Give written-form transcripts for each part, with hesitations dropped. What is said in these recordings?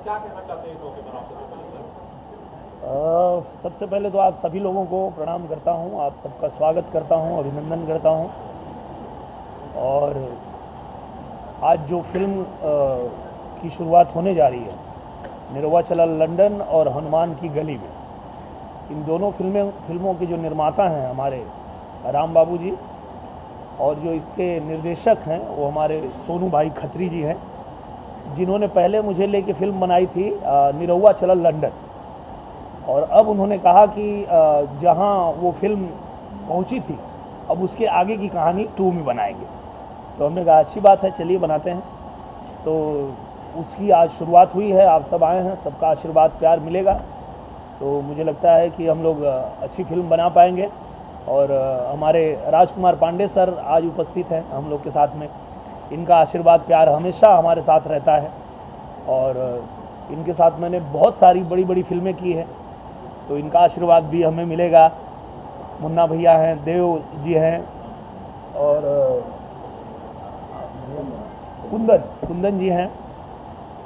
क्या कहना चाहते हैं इस मौके पर आप सभी सबसे पहले तो आप सभी लोगों को प्रणाम करता हूं, आप सबका स्वागत करता हूं, अभिनंदन करता हूं। और आज जो फिल्म की शुरुआत होने जा रही है, निरहुआ चला लंदन और हनुमान की गली में, इन दोनों फिल्मों के जो निर्माता हैं हमारे राम बाबू जी, और जो इसके निर्देशक हैं वो हमारे सोनू भाई खत्री जी हैं, जिन्होंने पहले मुझे लेके फिल्म बनाई थी निरहुआ चला लंदन। और अब उन्होंने कहा कि जहां वो फिल्म पहुंची थी अब उसके आगे की कहानी 2 में बनाएंगे। तो हमने कहा अच्छी बात है, चलिए बनाते हैं। तो उसकी आज शुरुआत हुई है, आप सब आए हैं, सबका आशीर्वाद प्यार मिलेगा तो मुझे लगता है कि हम लोग अच्छी फिल्म बना पाएंगे। और हमारे राजकुमार पांडे सर आज उपस्थित हैं हम लोग के साथ में, इनका आशीर्वाद प्यार हमेशा हमारे साथ रहता है। और इनके साथ मैंने बहुत सारी बड़ी बड़ी फिल्में की हैं, तो इनका आशीर्वाद भी हमें मिलेगा। मुन्ना भैया हैं, देव जी हैं, और कुंदन जी हैं।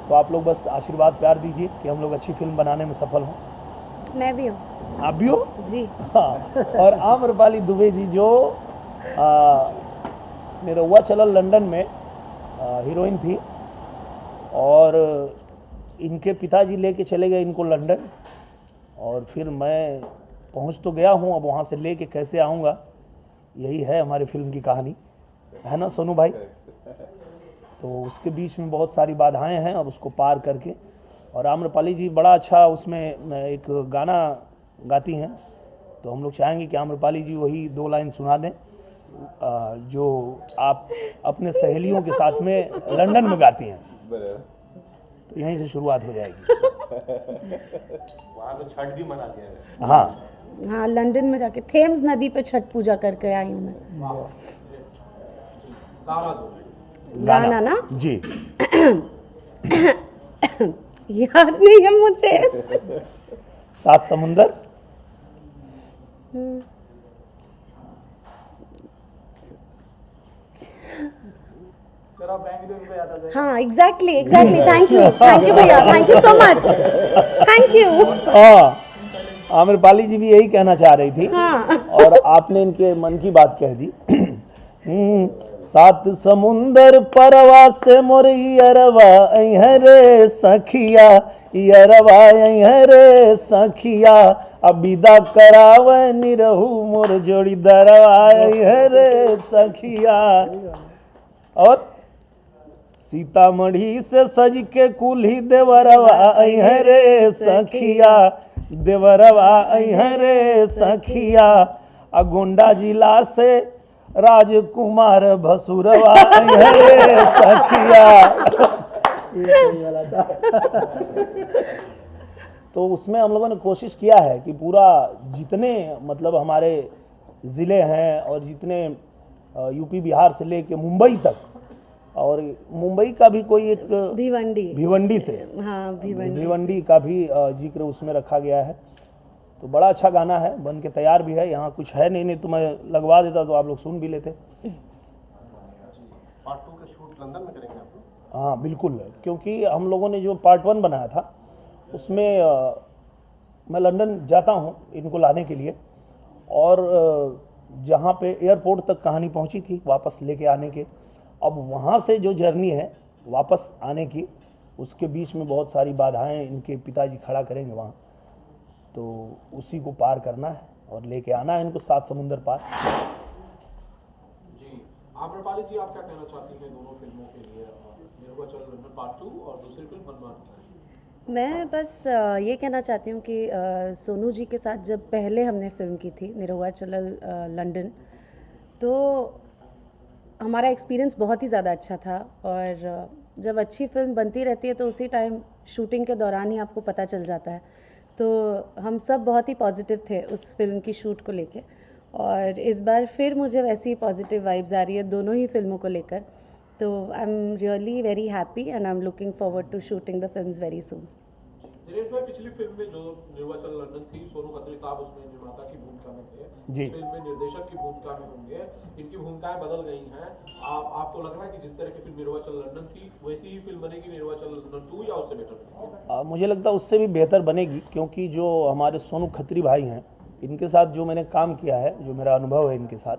तो आप लोग बस आशीर्वाद प्यार दीजिए कि हम लोग अच्छी फिल्म बनाने में सफल हों। मैं भी हूँ। आप भी हो जी। हाँ। और आम्रपाली दुबे जी जो निरहुआ चला लंदन में हीरोइन थी, और इनके पिताजी लेके चले गए इनको लंदन, और फिर मैं पहुंच तो गया हूं, अब वहां से लेके कैसे आऊंगा, यही है हमारी फिल्म की कहानी, है ना सोनू भाई। तो उसके बीच में बहुत सारी बाधाएं हैं, अब उसको पार करके। और आम्रपाली जी बड़ा अच्छा उसमें एक गाना गाती हैं, तो हम लोग चाहेंगे कि आम्रपाली जी वही 2 लाइन सुना दें जो आप अपने सहेलियों के साथ में लंदन में गाती हैं। तो यहीं से शुरुआत हो जाएगी। वहाँ तो छठ भी मना लिया है। हाँ, लंदन में जाके थेम्स नदी पे छठ पूजा करके आई हूँ मैं। तारा दो गाना ना जी याद नहीं है मुझे। 7 समुंदर। हाँ, एग्जैक्टली थैंक यू भैया, thank you so much, thank you. हाँ, आम्रपाली जी भी यही कहना चाह रही थी। हाँ। और आपने इनके मन की बात कह दी। 7 समुंदर परवा से मोर यरवा रे सखिया, यरवा रे सखिया, अब विदा करावे निरहु मोर जोड़ी दरवा रे सखिया। और सीतामढ़ी से सज के कुल्ही देवरवा रे सखिया, देवरवा रे सखिया, आ गोंडा जिला से राजकुमार भसुरवा रे सखिया। तो उसमें हम लोगों ने कोशिश किया है कि पूरा जितने मतलब हमारे ज़िले हैं और जितने यूपी बिहार से लेके मुंबई तक, और मुंबई का भी कोई एक भिवंडी से, हाँ, भिवंडी का भी जिक्र उसमें रखा गया है। तो बड़ा अच्छा गाना है, बन के तैयार भी है। यहाँ कुछ है नहीं तो मैं लगवा देता तो आप लोग सुन भी लेते। पार्ट 2 का शूट लंदन में करेंगे आप लोग? हाँ बिल्कुल, क्योंकि हम लोगों ने जो पार्ट 1 बनाया था उसमें मैं लंदन जाता हूँ इनको लाने के लिए, और जहाँ पे एयरपोर्ट तक कहानी पहुँची थी वापस लेके आने के, अब वहाँ से जो जर्नी है वापस आने की, उसके बीच में बहुत सारी बाधाएं इनके पिताजी खड़ा करेंगे वहाँ, तो उसी को पार करना है और लेके आना है इनको 7 समुंदर पार। जी, आम्रपाली जी आप क्या कहना चाहती हैं दोनों फिल्मों के लिए, निरहुआ चला लंदन पार्ट 2 और दूसरी फिल्म हनुमान? मैं बस ये कहना चाहती हूँ कि सोनू जी के साथ जब पहले हमने फिल्म की थी निरहुआ चला लंदन, तो हमारा एक्सपीरियंस बहुत ही ज़्यादा अच्छा था। और जब अच्छी फिल्म बनती रहती है तो उसी टाइम शूटिंग के दौरान ही आपको पता चल जाता है। तो हम सब बहुत ही पॉजिटिव थे उस फिल्म की शूट को लेके, और इस बार फिर मुझे वैसी ही पॉजिटिव वाइब्स आ रही है दोनों ही फिल्मों को लेकर। तो I am really very happy and I am looking forward to shooting the films very soon. Dinesh भाई, पिछली फिल्म में जो निर्वाचन लंदन थी, सोनू खत्री साहब उसमें निर्माता की भूमिका में थे, जी। फिल्म में निर्देशक की भूमिका में होंगे, इनकी भूमिकाएं बदल गई हैं। आपको लग रहा है कि जिस तरह की फिल्म निर्वाचन लंदन थी वैसी ही फिल्म बनेगी निर्वाचन लंदन 2 या उससे बेटर बनेगी? मुझे लगता है उससे भी बेहतर बनेगी, क्योंकि जो हमारे सोनू खत्री भाई हैं, इनके साथ जो मैंने काम किया है, जो मेरा अनुभव है इनके साथ,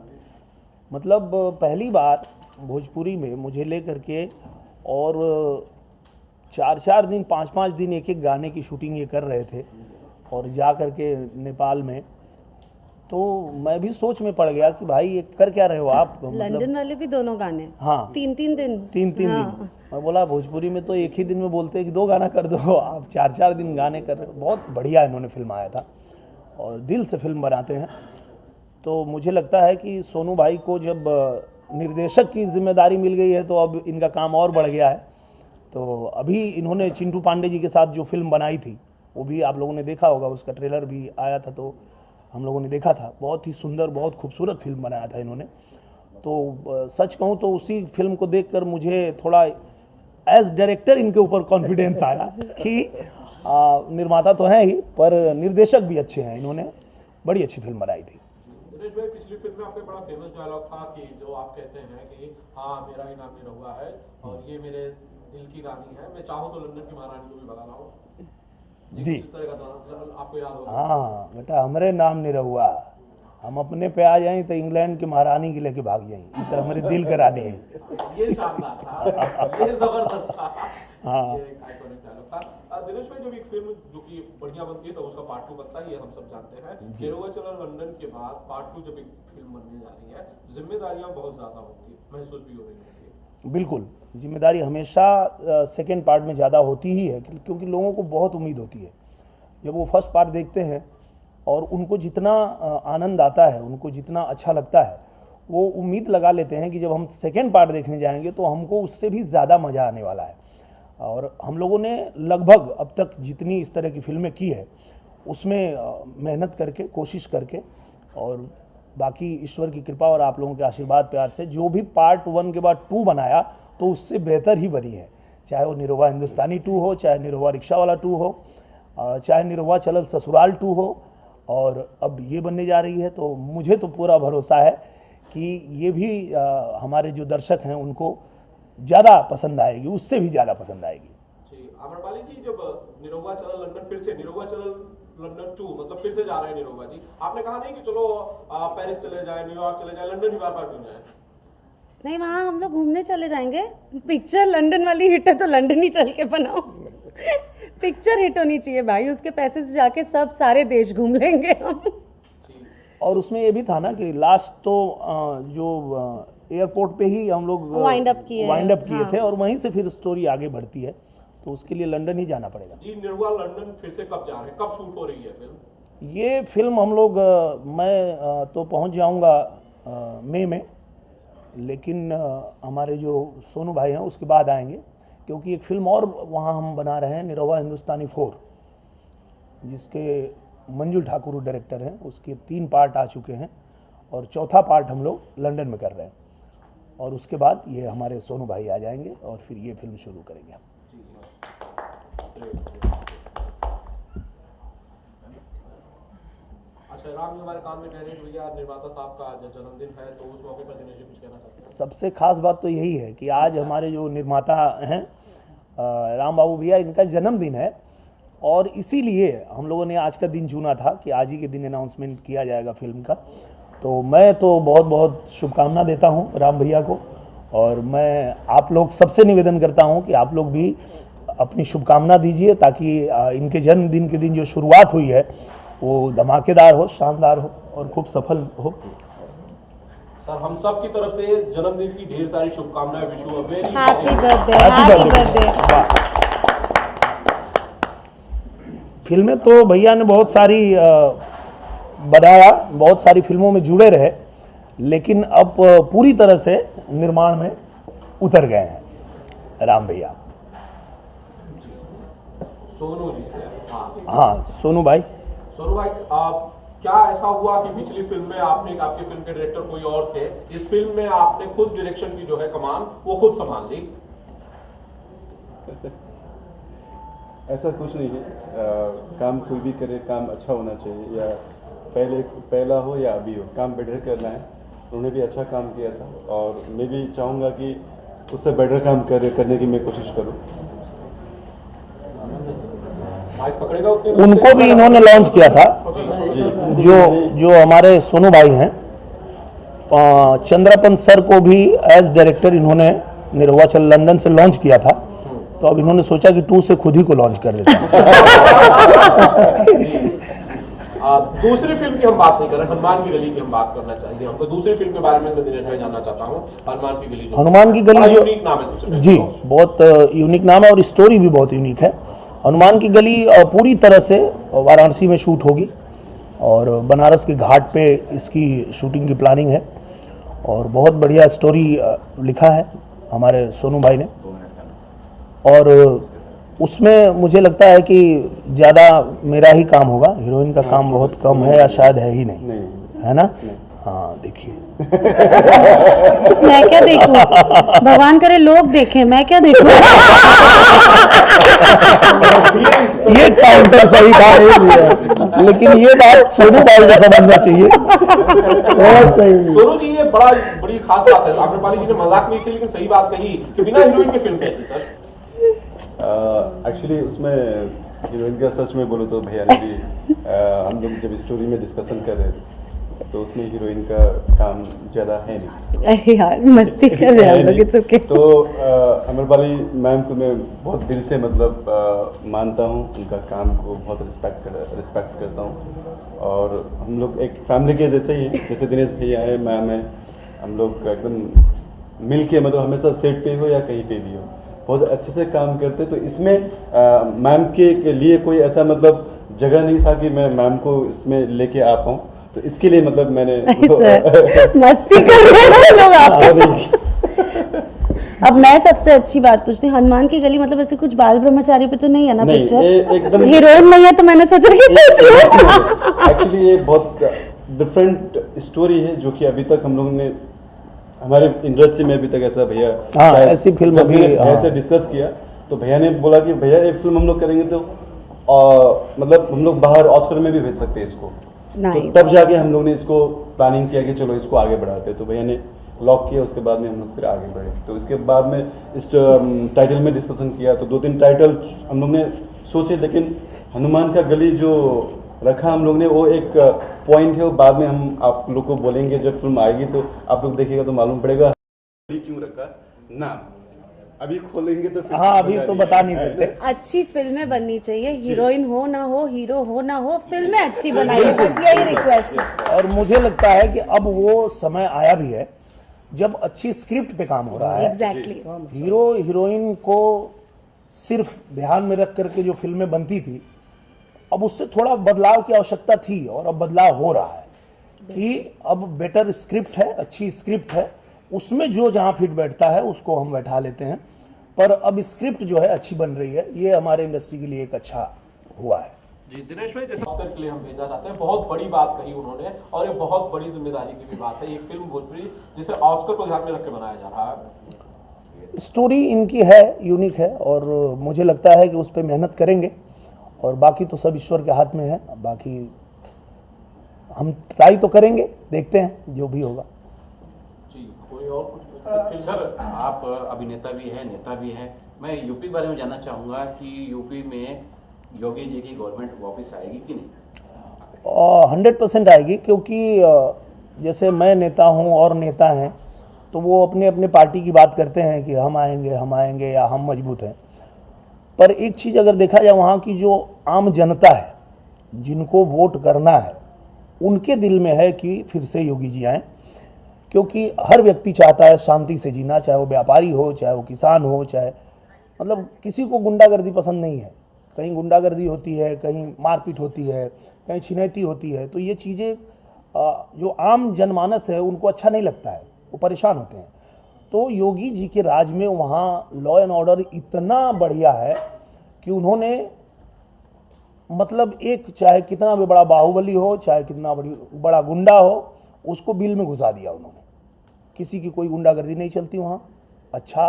मतलब पहली बार भोजपुरी में मुझे लेकर के और 4-4 दिन 5-5 दिन एक गाने की शूटिंग ये कर रहे थे और जा कर के नेपाल में, तो मैं भी सोच में पड़ गया कि भाई ये कर क्या रहे हो आप, लंदन वाले भी दोनों गाने, हाँ 3-3 दिन, 3-3 दिन। मैं बोला भोजपुरी में तो एक ही दिन में बोलते हैं कि 2 गाना कर दो, आप 4-4 दिन गाने कर रहे हो। बहुत बढ़िया इन्होंने फिल्म आया था और दिल से फिल्म बनाते हैं। तो मुझे लगता है कि सोनू भाई को जब निर्देशक की जिम्मेदारी मिल गई है तो अब इनका काम और बढ़ गया है। तो अभी इन्होंने चिंटू पांडे जी के साथ जो फिल्म बनाई थी वो भी आप लोगों ने देखा होगा, उसका ट्रेलर भी आया था तो हम लोगों ने देखा था। बहुत ही सुंदर, बहुत खूबसूरत फिल्म बनाया था इन्होंने। तो सच कहूँ तो उसी फिल्म को देखकर मुझे थोड़ा एज डायरेक्टर इनके ऊपर कॉन्फिडेंस आया कि निर्माता तो हैं ही पर निर्देशक भी अच्छे हैं, इन्होंने बड़ी अच्छी फिल्म बनाई थी। दिनेश भाई, पिछली फिल्म में आपके बड़ा फेमस डायलॉग था कि जो आप कहते हैं कि हाँ मेरा ही नाम निरहुआ है और ये मेरे दिल की रानी है, मैं चाहूँ तो लंदन की महारानी को भी भगा लाऊं। जी, इस तरह का था, आपको याद होगा? हाँ बेटा, हमारे नाम निरहुआ, हम अपने पे आ जाएं तो इंग्लैंड की महारानी के लेके भाग जाएं, तो हमारे दिल का रानी है। ये शानदार था, ये जबरदस्त था। हाँ। ये एक आइकॉनिक डायलॉग था। दिनेश भाई, जब एक फिल्म जो कि बढ़िया बनती है तो उसका पार्ट 2 बनता है, ये हम सब जानते हैं। निरहुआ चलल लंदन के बाद पार्ट 2 जब एक फिल्म बनने जा रही है, जिम्मेदारियां बहुत ज्यादा होंगी, महसूस भी हो रही होंगी। बिल्कुल, जिम्मेदारी हमेशा सेकेंड पार्ट में ज़्यादा होती ही है, क्योंकि लोगों को बहुत उम्मीद होती है। जब वो फर्स्ट पार्ट देखते हैं और उनको जितना आनंद आता है, उनको जितना अच्छा लगता है, वो उम्मीद लगा लेते हैं कि जब हम सेकेंड पार्ट देखने जाएंगे तो हमको उससे भी ज़्यादा मज़ा आने वाला है। और हम लोगों ने लगभग अब तक जितनी इस तरह की फिल्में की है उसमें मेहनत करके, कोशिश करके, और बाकी ईश्वर की कृपा और आप लोगों के आशीर्वाद प्यार से जो भी पार्ट 1 के बाद 2 बनाया तो उससे बेहतर ही बनी है। चाहे वो निरहुआ हिंदुस्तानी 2 हो, चाहे निरहुआ रिक्शा वाला 2 हो, चाहे निरहुआ चलल ससुराल 2 हो, और अब ये बनने जा रही है। तो मुझे तो पूरा भरोसा है कि ये भी हमारे जो दर्शक हैं उनको ज़्यादा पसंद आएगी, उससे भी ज़्यादा पसंद आएगी। जी, आम्रपाली जी, जब निरहुआ चलल लंदन, फिर से निरहुआ चलल लंदन 2, मतलब फिर से जा रहे हैं निरहुआ जी, आपने कहा नहीं कि चलो पेरिस चले जाए, न्यूयॉर्क चले जाए, लंदन ही बार-बार क्यों जाए? नहीं, वहाँ हम लोग घूमने चले जाएंगे। पिक्चर लंदन वाली हिट है तो लंदन ही चल के बनाओ। पिक्चर हिट होनी चाहिए भाई, उसके पैसे से जाके सब सारे देश घूम लेंगे हम। और उसमें ये भी था ना कि लास्ट तो जो एयरपोर्ट पे ही हम लोग वाइंड अप किए थे और वहीं से फिर स्टोरी आगे बढ़ती है, तो उसके लिए लंदन ही जाना पड़ेगा। जी, निरहुआ लंदन फिर से कब जा रहे हैं, कब शूट हो रही है फिल्म? ये फिल्म हम लोग मैं तो पहुंच जाऊंगा मई में, लेकिन हमारे जो सोनू भाई हैं उसके बाद आएंगे, क्योंकि एक फिल्म और वहाँ हम बना रहे हैं, निरहुआ हिंदुस्तानी 4, जिसके मंजुल ठाकुर डायरेक्टर हैं। उसके 3 पार्ट आ चुके हैं और चौथा पार्ट हम लोग लंदन में कर रहे हैं, और उसके बाद ये हमारे सोनू भाई आ जाएंगे और फिर ये फिल्म शुरू करेंगे हम। अच्छा, राम जी हमारे काम में ठहरे भैया, निर्माता साहब का आज जन्मदिन है, तो उस मौके पर दिनेश जी कुछ कहना चाहते हैं? सबसे खास बात तो यही है कि आज हमारे जो निर्माता हैं राम बाबू भैया, इनका जन्मदिन है, और इसीलिए हम लोगों ने आज का दिन चुना था कि आज ही के दिन अनाउंसमेंट किया जाएगा फिल्म का। तो मैं तो बहुत बहुत शुभकामना देता हूं राम भैया को, और मैं आप लोग सबसे निवेदन करता हूं कि आप लोग भी अपनी शुभकामना दीजिए, ताकि इनके जन्मदिन के दिन जो शुरुआत हुई है वो धमाकेदार हो, शानदार हो और खूब सफल हो। सर, हम सब की तरफ से जन्मदिन की ढेर सारी शुभकामनाएं, wish you a very happy birthday. फिल्में तो भैया ने बहुत सारी बनाया, बहुत सारी फिल्मों में जुड़े रहे, लेकिन अब पूरी तरह से निर्माण में उतर गए हैं राम भैया। सोनू जी से, हाँ सोनू भाई, क्या ऐसा हुआ कि पिछली फिल्म में आपने, आपकी फिल्म के डायरेक्टर कोई और थे, इस फिल्म में आपने खुद डायरेक्शन की जो है कमान वो खुद संभाल ली? ऐसा कुछ नहीं है। काम कोई भी करे, काम अच्छा होना चाहिए, या पहला हो या अभी हो, काम बेटर करना है। उन्होंने भी अच्छा काम किया था और मैं भी चाहूँगा कि उससे बेटर काम करने की मैं कोशिश करूँ। उनको भी इन्होंने लॉन्च किया था, जो हमारे सोनू भाई हैं, चंद्रपन सर को भी एज डायरेक्टर इन्होंने निरहुआ चल लंदन से लॉन्च किया था। तो अब इन्होंने सोचा कि 2 से खुद ही को लॉन्च कर देते हैं। दूसरी फिल्म की हम बात नहीं कर रहे, हनुमान की गली की हम बात करना चाहिए। हमको दूसरी फिल्म के बारे में मैं दिनेश भाई जानना चाहता हूँ। हनुमान की गली, जो हनुमान की गली जो यूनिक नाम है सबसे पहले। जी, बहुत यूनिक नाम है और स्टोरी भी बहुत यूनिक है। हनुमान की गली पूरी तरह से वाराणसी में शूट होगी और बनारस के घाट पे इसकी शूटिंग की प्लानिंग है और बहुत बढ़िया स्टोरी लिखा है हमारे सोनू भाई ने। और उसमें मुझे लगता है कि ज़्यादा मेरा ही काम होगा, हीरोइन का काम बहुत कम है या शायद है ही नहीं, है ना? हाँ, देखिए। मैं क्या देखूं? भगवान करे लोग देखें, मैं क्या देखूं? ये काउंटर सही था, लेकिन ये बात सोनू भाई को समझना चाहिए। बहुत सही। सोनू जी, ये बड़ी खास बात है। आम्रपाली जी ने मजाक नहीं की, लेकिन सही बात कही कि बिना हीरोइन के फिल्म कैसी सर? एक्चुअली उसमें हीरोइन का सच में बोलो तो भैया ने भी हम लोग जब स्टोरी में डिस्कशन कर रहे थे तो उसमें हीरोइन का काम ज़्यादा है नहीं। अरे यार, मस्ती कर रहे हैं लोग, इट्स ओके। तो आम्रपाली मैम को मैं बहुत दिल से मतलब मानता हूँ, उनका काम को बहुत रिस्पेक्ट करता हूँ और हम लोग एक फैमिली के जैसे ही, जैसे दिनेश भैया है, मैम है, हम लोग एकदम मिल के मतलब हमेशा सेट पे हो या कहीं पे भी हो बहुत अच्छे से काम करते। तो इसमें मैम के लिए कोई ऐसा मतलब जगह नहीं था कि मैं मैम को इसमें लेके आ पाऊँ, तो इसके लिए मतलब मैंने मस्ती कर रहे हैं लोग आपके। अब मैं सबसे अच्छी बात पूछती हूँ, हनुमान की गली मतलब ऐसे कुछ बाल ब्रह्मचारी पे तो नहीं है ना पिक्चर? एकदम हीरोइन नहीं है, तो मैंने सोचा कि एक्चुअली ये बहुत डिफरेंट स्टोरी है जो कि अभी तक हम लोगों ने हमारे इंडस्ट्री में अभी तक ऐसा भैया ऐसी फिल्म अभी ऐसे डिस्कस किया तो भैया ने बोला कि भैया ये फिल्म हम लोग करेंगे तो मतलब हम लोग बाहर ऑस्कर में भी भेज सकते हैं इसको। तो तब जाके हम लोग ने इसको प्लानिंग किया कि चलो इसको आगे बढ़ाते हैं। तो भैया ने लॉक किया, उसके बाद में हम लोग फिर आगे बढ़े। तो इसके बाद में इस टाइटल में डिस्कशन किया तो 2-3 टाइटल हम लोग ने सोचे, लेकिन हनुमान का गली जो रखा हम लोग ने वो एक पॉइंट है, वो बाद में हम आप लोग को बोलेंगे जब फिल्म आएगी तो आप लोग देखिएगा तो मालूम पड़ेगा क्यों रखा नाम। अभी खोलेंगे तो हाँ, अभी तो बता नहीं सकते। अच्छी फिल्में बननी चाहिए, हीरोइन हो ना हो, हीरो हो ना हो, फिल्में अच्छी बनाइए, बस यही रिक्वेस्ट है। और मुझे लगता है कि अब वो समय आया भी है जब अच्छी स्क्रिप्ट पे काम हो रहा है। एग्जैक्टली। हीरो हीरोइन को सिर्फ ध्यान में रख करके जो फिल्में बनती थी, अब उससे थोड़ा बदलाव की आवश्यकता थी और अब बदलाव हो रहा है कि अब बेटर स्क्रिप्ट है, अच्छी स्क्रिप्ट है, उसमें जो जहां फिट बैठता है उसको हम बैठा लेते हैं। पर अब स्क्रिप्ट जो है अच्छी बन रही है, ये हमारे इंडस्ट्री के लिए एक अच्छा हुआ है। जी दिनेश भाई, जैसे ऑस्कर के लिए हम भेजना चाहते हैं, बहुत बड़ी बात कही उन्होंने और ये बहुत बड़ी जिम्मेदारी की भी बात है। एक फिल्म भोजपुरी जिसे ऑस्कर को ध्यान में रख के बनाया जा रहा है। स्टोरी इनकी है, यूनिक है और मुझे लगता है कि उस पर मेहनत करेंगे और बाकी तो सब ईश्वर के हाथ में है। बाकी हम ट्राई तो करेंगे, देखते हैं जो भी होगा। जी, कोई और कुछ? सर, आप अभिनेता भी हैं, नेता भी हैं। मैं यूपी के बारे में जानना चाहूँगा कि यूपी में योगी जी की गवर्नमेंट वापस आएगी कि नहीं? 100% आएगी, क्योंकि जैसे मैं नेता हूं और नेता हैं तो वो अपने अपने पार्टी की बात करते हैं कि हम आएंगे या हम मजबूत हैं। पर एक चीज़ अगर देखा जाए, वहाँ की जो आम जनता है जिनको वोट करना है, उनके दिल में है कि फिर से योगी जी आएँ, क्योंकि हर व्यक्ति चाहता है शांति से जीना, चाहे वो व्यापारी हो, चाहे वो किसान हो, चाहे मतलब किसी को गुंडागर्दी पसंद नहीं है। कहीं गुंडागर्दी होती है, कहीं मारपीट होती है, कहीं छिनैती होती है, तो ये चीज़ें जो आम जनमानस है उनको अच्छा नहीं लगता है, वो परेशान होते हैं। तो योगी जी के राज में वहाँ लॉ एंड ऑर्डर इतना बढ़िया है कि उन्होंने मतलब एक चाहे कितना भी बड़ा बाहुबली हो, चाहे कितना बड़ा गुंडा हो, उसको बिल में घुसा दिया उन्होंने। किसी की कोई गुंडागर्दी नहीं चलती वहाँ, अच्छा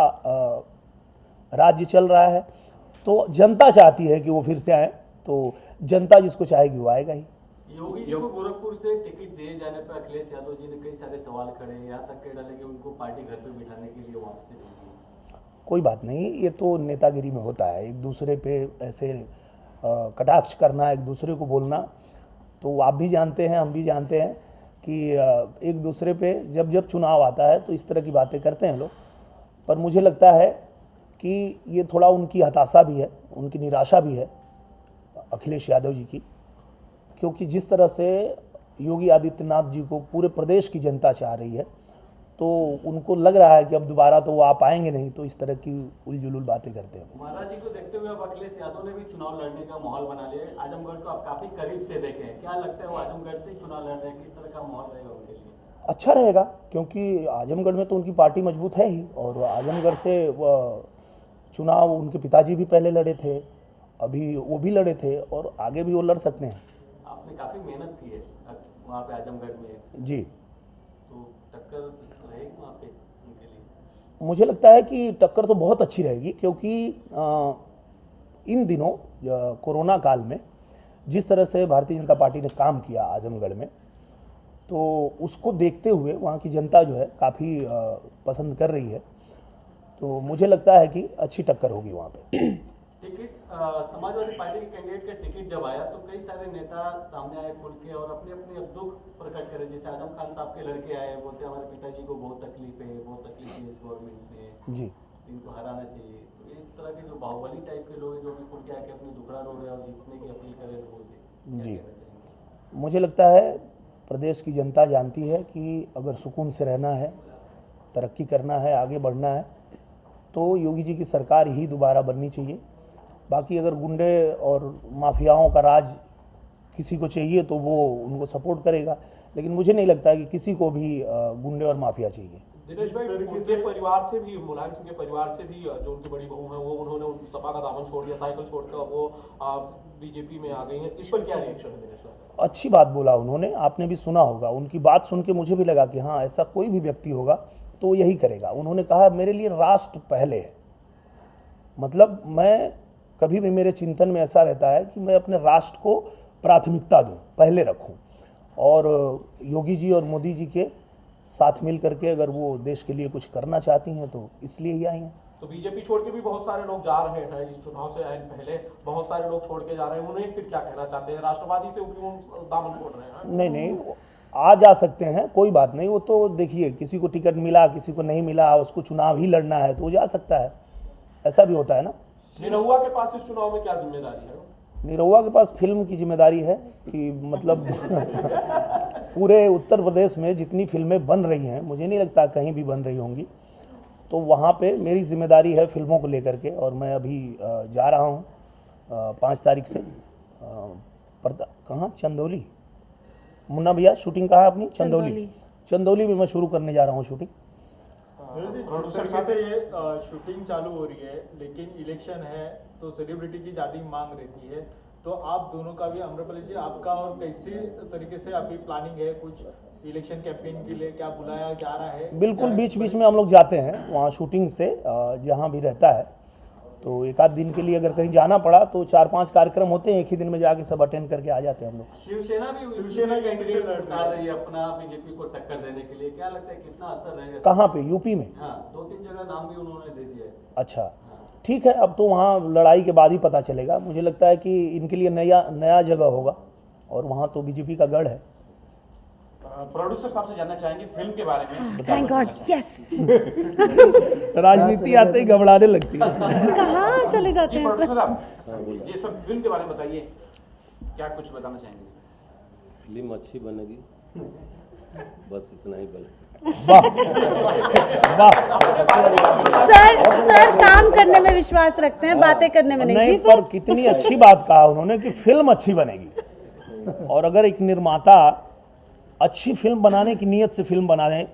राज्य चल रहा है। तो जनता चाहती है कि वो फिर से आए, तो जनता जिसको चाहेगी वो आएगा ही। योगी जी को गोरखपुर से टिकट दिए जाने पर अखिलेश यादव जी ने कई सारे सवाल खड़े, यहाँ तक कह डाले कि उनको पार्टी घर पे बिठाने के लिए वापस भेजी। कोई बात नहीं, ये तो नेतागिरी में होता है, एक दूसरे पे ऐसे कटाक्ष करना, एक दूसरे को बोलना, तो आप भी जानते हैं, हम भी जानते हैं कि एक दूसरे पे जब जब चुनाव आता है तो इस तरह की बातें करते हैं लोग। पर मुझे लगता है कि ये थोड़ा उनकी हताशा भी है, उनकी निराशा भी है अखिलेश यादव जी की, क्योंकि जिस तरह से योगी आदित्यनाथ जी को पूरे प्रदेश की जनता चाह रही है, तो उनको लग रहा है कि अब दोबारा तो वो आ पाएंगे नहीं, तो इस तरह की उलझुल बातें करते हैं। महाराज जी को देखते हुए अब अखिलेश यादव ने भी चुनाव लड़ने का माहौल बना लिया है। आजमगढ़ को आप काफी करीब से देखे हैं, क्या लगता है वो आजमगढ़ से चुनाव लड़ रहे हैं, किस तरह का माहौल रहेगा उनके लिए? अच्छा रहेगा, क्योंकि आजमगढ़ में तो उनकी पार्टी मजबूत है ही, और आजमगढ़ से चुनाव उनके पिताजी भी पहले लड़े थे, अभी वो भी लड़े थे, और आगे भी वो लड़ सकते हैं। आपने काफी मेहनत की है वहाँ पे आजमगढ़ में जी, तो टक्कर रहेगी वहाँ पे उनके लिए? मुझे लगता है कि टक्कर तो बहुत अच्छी रहेगी, क्योंकि इन दिनों कोरोना काल में जिस तरह से भारतीय जनता पार्टी ने काम किया आजमगढ़ में, तो उसको देखते हुए वहाँ की जनता जो है काफ़ी पसंद कर रही है, तो मुझे लगता है कि अच्छी टक्कर होगी वहाँ पे। टिकट समाजवादी पार्टी के कैंडिडेट का टिकट जब आया तो कई सारे नेता सामने आए खुल के और अपने अपने दुख प्रकट करे, जैसे आजम खान साहब के लड़के आए, बोलते हमारे पिताजी को बहुत तकलीफ है इस गवर्नमेंट में, जी, इनको हराना चाहिए। तो इस तरह के जो बाहुबली टाइप के लोग हैं जो भी खुल के आके अपने दुखड़ा रो रहे हैं और जीतने की अपील करें लोगों से, जी, मुझे लगता है प्रदेश की जनता जानती है कि अगर सुकून से रहना है, तरक्की करना है, आगे बढ़ना है, तो योगी जी की सरकार ही दोबारा बननी चाहिए। बाकी अगर गुंडे और माफियाओं का राज किसी को चाहिए तो वो उनको सपोर्ट करेगा, लेकिन मुझे नहीं लगता है कि किसी को भी गुंडे और माफिया चाहिए। दिनेश भाई, उनके परिवार से भी, मुलायम सिंह के परिवार से भी जो उनकी बड़ी बहू है वो उन्होंने सपा का दामन छोड़ दिया, साइकिल छोड़कर वो बीजेपी में आ गई हैं, इस पर क्या रिएक्शन है दिनेश भाई? अच्छी बात बोला उन्होंने, आपने भी सुना होगा, उनकी बात सुन के मुझे भी लगा कि हाँ, ऐसा कोई भी व्यक्ति होगा तो यही करेगा। उन्होंने कहा मेरे लिए राष्ट्र पहले है, मतलब मैं कभी भी, मेरे चिंतन में ऐसा रहता है कि मैं अपने राष्ट्र को प्राथमिकता दूं, पहले रखूं, और योगी जी और मोदी जी के साथ मिल करके अगर वो देश के लिए कुछ करना चाहती हैं तो इसलिए ही आई हैं। तो बीजेपी छोड़ के भी बहुत सारे लोग जा रहे हैं, इस चुनाव से पहले बहुत सारे लोग छोड़ के जा रहे हैं, उन्हें फिर क्या कहना चाहते हैं? राष्ट्रवादी से क्यों दामन छोड़ रहे हैं? नहीं नहीं, आ जा सकते हैं, कोई बात नहीं, वो तो देखिए किसी को टिकट मिला, किसी को नहीं मिला, उसको चुनाव ही लड़ना है तो वो जा सकता है, ऐसा भी होता है ना। निरहुआ के पास इस चुनाव में क्या जिम्मेदारी है? निरहुआ के पास फिल्म की जिम्मेदारी है कि मतलब पूरे उत्तर प्रदेश में जितनी फिल्में बन रही हैं, मुझे नहीं लगता कहीं भी बन रही होंगी, तो वहाँ पे मेरी जिम्मेदारी है फिल्मों को लेकर के, और मैं अभी जा रहा हूँ 5 तारीख से कहाँ, चंदौली, मुन्ना भैया शूटिंग कहाँ अपनी? चंदौली में मैं शुरू करने जा रहा हूँ शूटिंग। प्रोड्यूसर से ये शूटिंग चालू हो रही है, लेकिन इलेक्शन है तो सेलिब्रिटी की ज़्यादा मांग रहती है, तो आप दोनों का भी, अमरपाली जी आपका और कैसे तरीके से आपकी प्लानिंग है, कुछ इलेक्शन कैंपेन के लिए क्या बुलाया जा रहा है? बिल्कुल, बीच बीच में हम लोग जाते हैं वहाँ शूटिंग से, जहाँ भी रहता है, तो एक आध दिन के लिए अगर कहीं जाना पड़ा तो 4-5 कार्यक्रम होते हैं, एक ही दिन में जाके सब अटेंड करके आ जाते हैं हम लोग। शिवसेना कैंडिडेट उतार रही है अपना बीजेपी को टक्कर देने के लिए, क्या लगता है कितना असर रहेगा? कहाँ पे? यूपी में? हाँ, 2-3 जगह नाम भी उन्होंने दे दिया है। अच्छा, ठीक है, अब तो वहाँ लड़ाई के बाद ही पता चलेगा। मुझे लगता है कि इनके लिए नया जगह होगा, और वहाँ तो बीजेपी का गढ़ है। प्रोड्यूसर साहब से जानना चाहेंगे फिल्म के बारे में। Thank God, yes. राजनीति आते ही घबराने लगती है। कहाँ चले जाते जी हैं प्रोड्यूसर सर? साहब, ये सब फिल्म के बारे में बताइए, क्या कुछ बताना चाहेंगे? फिल्म अच्छी बनेगी, बस इतना ही बोले। सर काम करने में विश्वास रखते हैं, बातें करने में नहीं। जी पर कितनी अच्छी बात कहा उन्होंने कि फिल्म अच्छी बनेगी, और अगर एक निर्माता अच्छी फिल्म बनाने की नीयत से फिल्म बना दें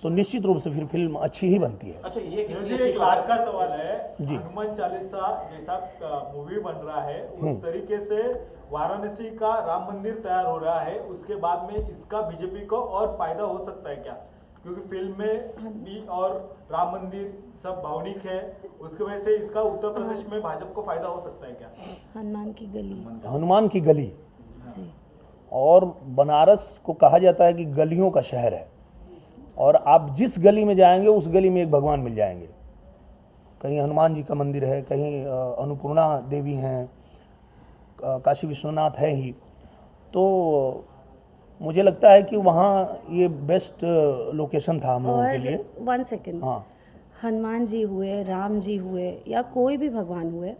तो निश्चित रूप से फिर फिल्म अच्छी ही बनती है। अच्छा, ये एक लास्ट का सवाल है, जी। हनुमान चालीसा जैसा मूवी बन रहा है, उस तरीके से वाराणसी का राम मंदिर तैयार हो रहा है, उसके बाद में इसका बीजेपी को और फायदा हो सकता है क्या? क्योंकि फिल्म में भी और राम मंदिर सब भावनिक है, उसकी वजह से इसका उत्तर प्रदेश में भाजपा को फायदा हो सकता है क्या? हनुमान की गली। हनुमान की गली जी। और बनारस को कहा जाता है कि गलियों का शहर है, और आप जिस गली में जाएंगे उस गली में एक भगवान मिल जाएंगे। कहीं हनुमान जी का मंदिर है, कहीं अन्नपूर्णा देवी हैं, काशी विश्वनाथ है ही। तो मुझे लगता है कि वहाँ ये बेस्ट लोकेशन था हम लोगों के लिए। और 1 सेकेंड, हाँ, हनुमान जी हुए, राम जी हुए, या कोई भी भगवान हुए,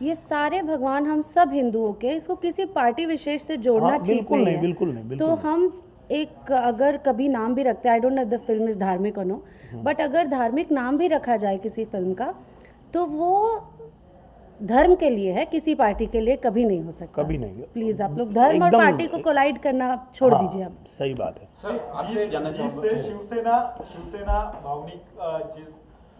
ये सारे भगवान हम सब हिंदुओं के, इसको किसी पार्टी विशेष से जोड़ना हाँ, ठीक बिल्कुल नहीं नहीं, है। बिल्कुल नहीं, बिल्कुल तो नहीं। हम एक अगर कभी नाम भी रखते हैं, I don't know the film is धार्मिक और नो, बट अगर धार्मिक नाम भी रखा जाए किसी फिल्म का, तो वो धर्म के लिए है, किसी पार्टी के लिए कभी नहीं हो सकता। कभी नहीं। प्लीज आप लोग धर्म और एकदम- पार्टी को कोलाइड करना छोड़ हाँ, दीजिए आप। सही बात है। सर आपसे जानना चाहूँगा, जिससे शिवसेना भावनिक जिस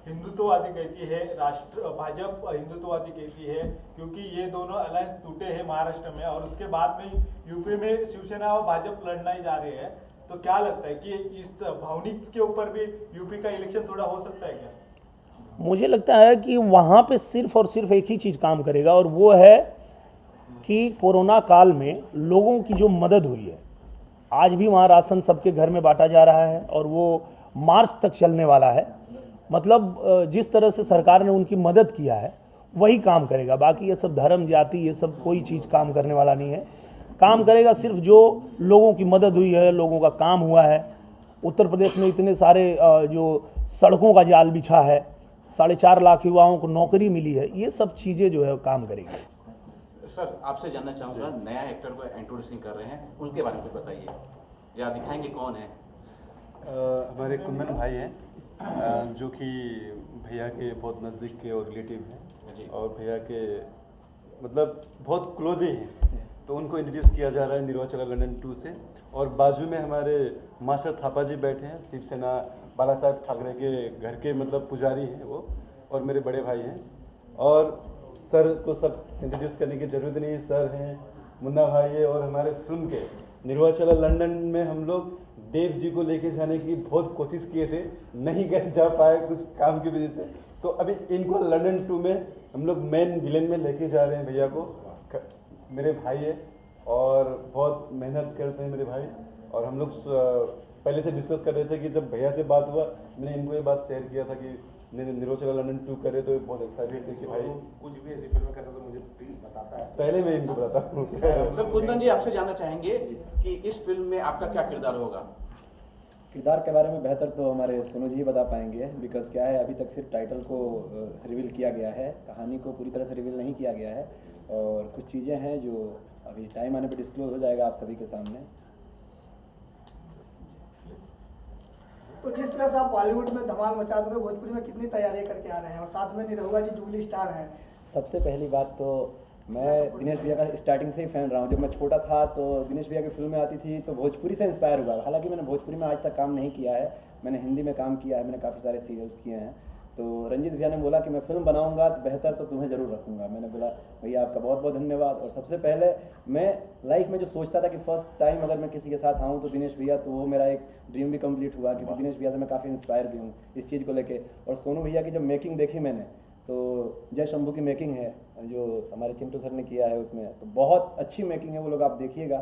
हिंदुत्ववादी कहती है, भाजपा हिंदुत्ववादी कहती है, क्योंकि ये दोनों अलायंस टूटे हैं महाराष्ट्र में, और उसके बाद में यूपी में शिवसेना और भाजपा लड़ना ही जा रहे हैं। तो क्या लगता है कि इस भावनिक के ऊपर भी यूपी का इलेक्शन थोड़ा हो सकता है क्या? मुझे लगता है कि वहाँ पे सिर्फ और सिर्फ एक ही चीज़ काम करेगा, और वो है कि कोरोना काल में लोगों की जो मदद हुई है, आज भी वहाँ राशन सबके घर में बांटा जा रहा है, और वो मार्च तक चलने वाला है। मतलब जिस तरह से सरकार ने उनकी मदद किया है वही काम करेगा। बाकी ये सब धर्म जाति ये सब कोई चीज़ काम करने वाला नहीं है। काम करेगा सिर्फ जो लोगों की मदद हुई है, लोगों का काम हुआ है। उत्तर प्रदेश में इतने सारे जो सड़कों का जाल बिछा है, 4.5 लाख युवाओं को नौकरी मिली है, ये सब चीज़ें जो है काम करेगी। सर आपसे जानना चाहूँगा, नया एक्टर को इंट्रोड्यूसिंग कर रहे हैं, उनके बारे में कुछ बताइए, या दिखाएंगे कौन है? हमारे कुंदन भाई हैं, जो कि भैया के बहुत नज़दीक के और रिलेटिव हैं, और भैया के मतलब बहुत क्लोज ही हैं। तो उनको इंट्रोड्यूस किया जा रहा है निरहुआ चला लंदन 2 से। और बाजू में हमारे मास्टर थापा जी बैठे हैं, शिवसेना बाला साहब ठाकरे के घर के मतलब पुजारी हैं वो, और मेरे बड़े भाई हैं। और सर को सब इंट्रोड्यूस करने की ज़रूरत नहीं है, सर हैं, मुन्ना भाई है, और हमारे फिल्म के निरहुआ चला लंदन में हम लोग देव जी को लेके जाने की बहुत कोशिश किए थे, नहीं गए जा पाए कुछ काम की वजह से। तो अभी इनको लंदन 2 में हम लोग मेन विलेन में लेके जा रहे हैं भैया को। मेरे भाई है और बहुत मेहनत करते हैं मेरे भाई, और हम लोग पहले से डिस्कस कर रहे थे कि जब भैया से बात हुआ, मैंने इनको ये बात शेयर किया था कि निरहुआ चला लंदन 2 करे, तो बहुत एक्साइटेड थे कि भाई कुछ भी ऐसी फिल्में कर रहे तो मुझे प्लीज बताता है। पहले मैं इनको बताता हूँ। सर कुंदन जी आपसे जानना चाहेंगे कि इस फिल्म में आपका क्या किरदार होगा? किरदार के बारे में बेहतर तो हमारे सोनू जी ही बता पाएंगे, बिकॉज क्या है, अभी तक सिर्फ टाइटल को रिवील किया गया है, कहानी को पूरी तरह से रिवील नहीं किया गया है, और कुछ चीज़ें हैं जो अभी टाइम आने पर डिस्क्लोज हो जाएगा आप सभी के सामने। तो जिस तरह से आप बॉलीवुड में धमाल मचा दोगे, भोजपुरी में कितनी तैयारियां करके आ रहे हैं, और साथ में निरहुआ जी जुबली स्टार हैं। सबसे पहली बात तो मैं दिनेश भैया का स्टार्टिंग से ही फ़ैन रहा हूँ। जब मैं छोटा था तो दिनेश भैया की फिल्में आती थी तो भोजपुरी से इंस्पायर हुआ। हालांकि मैंने भोजपुरी में आज तक काम नहीं किया है, मैंने हिंदी में काम किया है, मैंने काफ़ी सारे सीरियल्स किए हैं। तो रंजीत भैया ने बोला कि मैं फिल्म बनाऊंगा तो बेहतर तो तुम्हें ज़रूर रखूंगा। मैंने बोला भैया आपका बहुत बहुत धन्यवाद। और सबसे पहले मैं लाइफ में जो सोचता था कि फर्स्ट टाइम अगर मैं किसी के साथ आऊँ तो दिनेश भैया, तो वो मेरा एक ड्रीम भी कंप्लीट हुआ, क्योंकि दिनेश भैया से मैं काफ़ी इंस्पायर भी हूँ इस चीज़ को लेके। और सोनू भैया की जब मेकिंग देखी मैंने, तो जय शंभू की मेकिंग है जो हमारे चिंटू सर ने किया है उसमें, तो बहुत अच्छी मेकिंग है, वो लोग आप देखिएगा।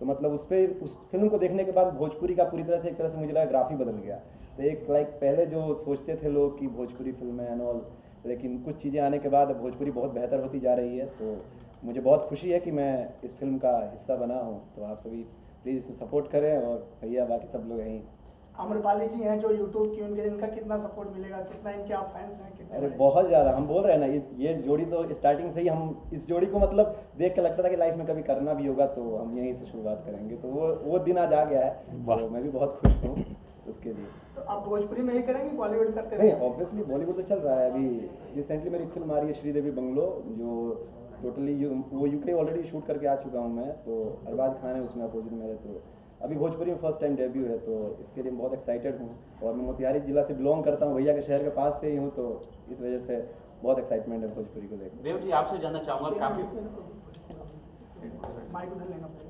तो मतलब उस फिल्म को देखने के बाद भोजपुरी का पूरी तरह से एक तरह से मुझे लगा ग्राफ ही बदल गया। तो एक पहले जो सोचते थे लोग कि भोजपुरी फिल्में एंड ऑल, लेकिन कुछ चीज़ें आने के बाद भोजपुरी बहुत बेहतर होती जा रही है। तो मुझे बहुत खुशी है कि मैं इस फिल्म का हिस्सा बना हूँ। तो आप सभी प्लीज़ इसमें सपोर्ट करें, और भैया बाकी सब लोग यहीं। आम्रपाली जी हैं जो यूट्यूब की, उनके इनका कितना सपोर्ट मिलेगा, कितना इनके आप फैंस हैं, कितने? अरे बहुत ज़्यादा, हम बोल रहे हैं ना, ये जोड़ी तो स्टार्टिंग से ही हम इस जोड़ी को मतलब देख के लगता था कि लाइफ में कभी करना भी होगा तो हम यहीं से शुरुआत करेंगे। तो वो दिन आज आ गया है, तो मैं भी बहुत खुश हूँ उसके लिए। तो आप भोजपुरी में ही करेंगे, बॉलीवुड करते नहीं, ऑब्वियसली बॉलीवुड तो चल रहा है। अभी रिसेंटली मेरी फिल्म आ रही है श्रीदेवी बंगलो, जो टोटली वो यूके ऑलरेडी शूट करके आ चुका हूँ मैं। तो अरबाज खान है उसमें अपोजिट मेरे। तो अभी भोजपुरी में फर्स्ट टाइम डेब्यू है, तो इसके लिए मैं बहुत एक्साइटेड हूँ। और मैं मोतिहारी जिला से बिलोंग करता हूँ, भैया के शहर के पास से ही हूँ, तो इस वजह से बहुत एक्साइटमेंट है भोजपुरी को लेकर। देव जी आपसे जानना चाहूँगा, काफ़ी माइक उधर लेना पड़ेगा।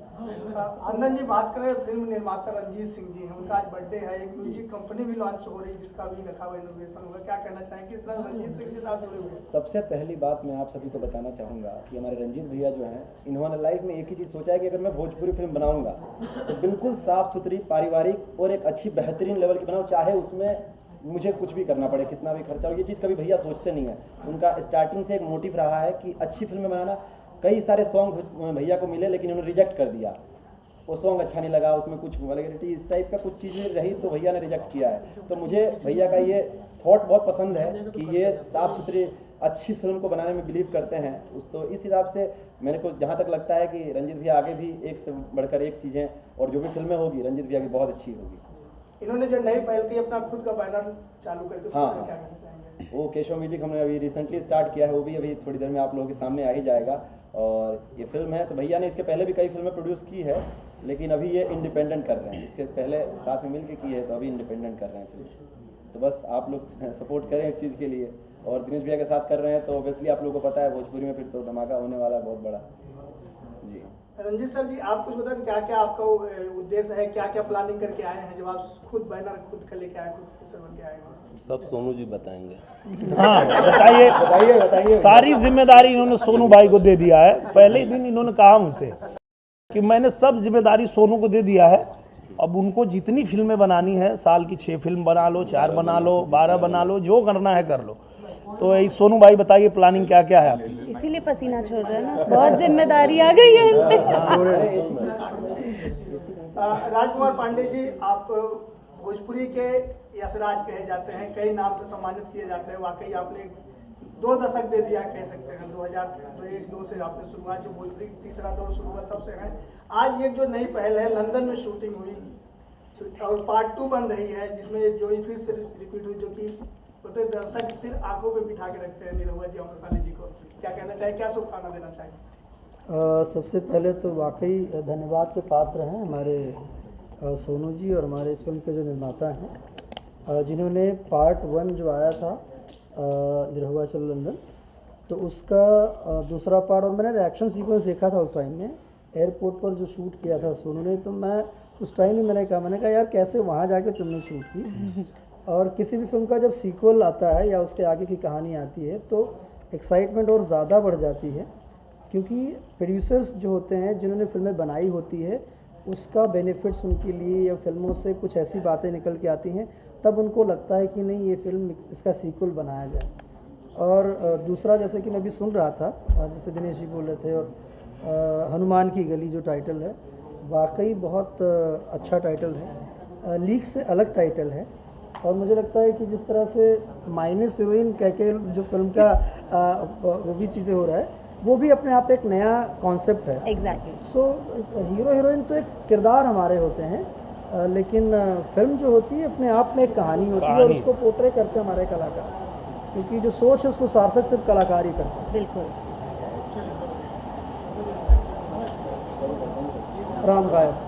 अंदन जी, बात करें फिल्म निर्माता रंजीत सिंह जी हैं, उनका आज बर्थडे है, एक म्यूजिक कंपनी भी लॉन्च हो रही है जिसका भी रखा हुआ इनोग्रेशन होगा, क्या कहना चाहेंगे किस तरह रंजीत सिंह के साथ जुड़े हुए हैं? सबसे पहली बात मैं आप सभी को बताना चाहूँगा कि हमारे रंजीत भैया जो हैं, इन्होंने लाइफ में एक ही चीज़ सोचा है कि अगर मैं भोजपुरी फिल्म बनाऊंगा तो बिल्कुल साफ़ सुथरी, पारिवारिक और एक अच्छी बेहतरीन लेवल की बनाऊँ, चाहे उसमें मुझे कुछ भी करना पड़े, कितना भी खर्चा हो। ये चीज़ कभी भैया सोचते नहीं है। उनका स्टार्टिंग से एक मोटिव रहा है कि अच्छी फिल्में बनाना। कई सारे सॉन्ग भैया को मिले लेकिन उन्होंने रिजेक्ट कर दिया, वो सॉन्ग अच्छा नहीं लगा, उसमें कुछ वल्गैरिटी इस टाइप का कुछ चीज़ें रही तो भैया ने रिजेक्ट किया है। तो मुझे भैया का ये थॉट बहुत पसंद है कि ये साफ़ सुथरी अच्छी फिल्म को बनाने में बिलीव करते हैं। तो इस हिसाब से मेरे को जहाँ तक लगता है कि रंजीत भैया आगे भी एक से बढ़कर एक चीज़ें, और जो भी फिल्में होगी रंजीत भैया की बहुत अच्छी होगी। इन्होंने जो नई पहल की, अपना खुद का बैनर चालू करके, उसके बारे में क्या कहना चाहेंगे? वो केशव म्यूजिक हमने अभी रिसेंटली स्टार्ट किया है, वो भी अभी थोड़ी देर में आप लोगों के सामने आ ही जाएगा। और ये फिल्म है तो भैया ने इसके पहले भी कई फिल्में प्रोड्यूस की है, लेकिन अभी ये इंडिपेंडेंट कर रहे हैं। इसके पहले साथ में मिलकर की है, तो अभी इंडिपेंडेंट कर रहे हैं फिल्म। तो बस आप लोग सपोर्ट करें इस चीज़ के लिए। और दिनेश भैया के साथ कर रहे हैं तो ऑब्वियसली आप लोगों को पता है भोजपुरी में फिर तो धमाका होने वाला है बहुत बड़ा। जी रंजीत सर जी, आप कुछ बताएं, क्या क्या आपका उद्देश्य है, क्या क्या प्लानिंग करके आए हैं जब आप खुद बैनर खुद का लेके आए, खुद प्रोड्यूसर बन के आए हैं? सब सोनू जी बताएंगे। हाँ बताइए। सारी जिम्मेदारी इन्होंने सोनू भाई को दे दिया है। पहले ही दिन इन्होंने कहा मुझसे कि मैंने सब जिम्मेदारी सोनू को दे दिया है, अब उनको जितनी फिल्में बनानी है, साल की 6 फिल्म बना लो, 4 बना लो, 12 बना लो, जो करना है कर लो। तो यही सोनू भाई बताइए प्लानिंग क्या क्या है आपकी? इसीलिए पसीना छोड़ रहे हैं ना, बहुत जिम्मेदारी आ गई है इन पे। राजकुमार पांडे जी, आप भोजपुरी के यशराज कहे जाते हैं, कई नाम से सम्मानित किए जाते हैं। वाकई आपने 2 दशक दे दिया कह सकते हैं। 2001-2 से आपने शुरुआत, जो भोजपुरी तीसरा दौर शुरू हुआ तब से है। आज ये जो नई पहल है, लंदन में शूटिंग हुई और पार्ट 2 बन रही है, जिसमें जोड़ी फिर से रिपीट हुई, जो कि तो दर्शक सिर्फ आंखों पे बिठा के रखते हैं निरहुआ जी, अमृपाली जी को। क्या कहना चाहिए, क्या शुभकामना देना चाहिए? सबसे पहले तो वाकई धन्यवाद के पात्र हैं हमारे सोनू जी और हमारे इस फिल्म के जो निर्माता हैं, जिन्होंने पार्ट 1 जो आया था निरहुआ चलो लंदन, तो उसका दूसरा पार्ट, और मैंने एक्शन सीक्वेंस देखा था उस टाइम में, एयरपोर्ट पर जो शूट किया था सोनू ने, तो मैं उस टाइम ही मैंने कहा यार कैसे वहाँ जाके तुमने शूट की। और किसी भी फिल्म का जब सीक्वल आता है या उसके आगे की कहानी आती है तो एक्साइटमेंट और ज़्यादा बढ़ जाती है, क्योंकि प्रोड्यूसर्स जो होते हैं जिन्होंने फिल्में बनाई होती है, उसका बेनिफिट्स उनके लिए या फिल्मों से कुछ ऐसी बातें निकल के आती हैं, तब उनको लगता है कि नहीं ये फिल्म, इसका सीक्वल बनाया जाए। और दूसरा, जैसे कि मैं भी सुन रहा था, जैसे दिनेश जी बोल रहे थे, और हनुमान की गली जो टाइटल है, वाकई बहुत अच्छा टाइटल है, लीक से अलग टाइटल है। और मुझे लगता है कि जिस तरह से माइनस हीरोइन कह के जो फिल्म का वो भी चीज़ें हो रहा है, वो भी अपने आप एक नया कॉन्सेप्ट है। एग्जैक्टली। सो हीरो हीरोइन तो एक किरदार हमारे होते हैं, लेकिन फिल्म जो होती है अपने आप में एक कहानी होती है, और उसको पोर्ट्रे करते हैं हमारे कलाकार, क्योंकि जो सोच है उसको सार्थक सिर्फ कलाकार ही कर सकते। बिल्कुल। राम गायब।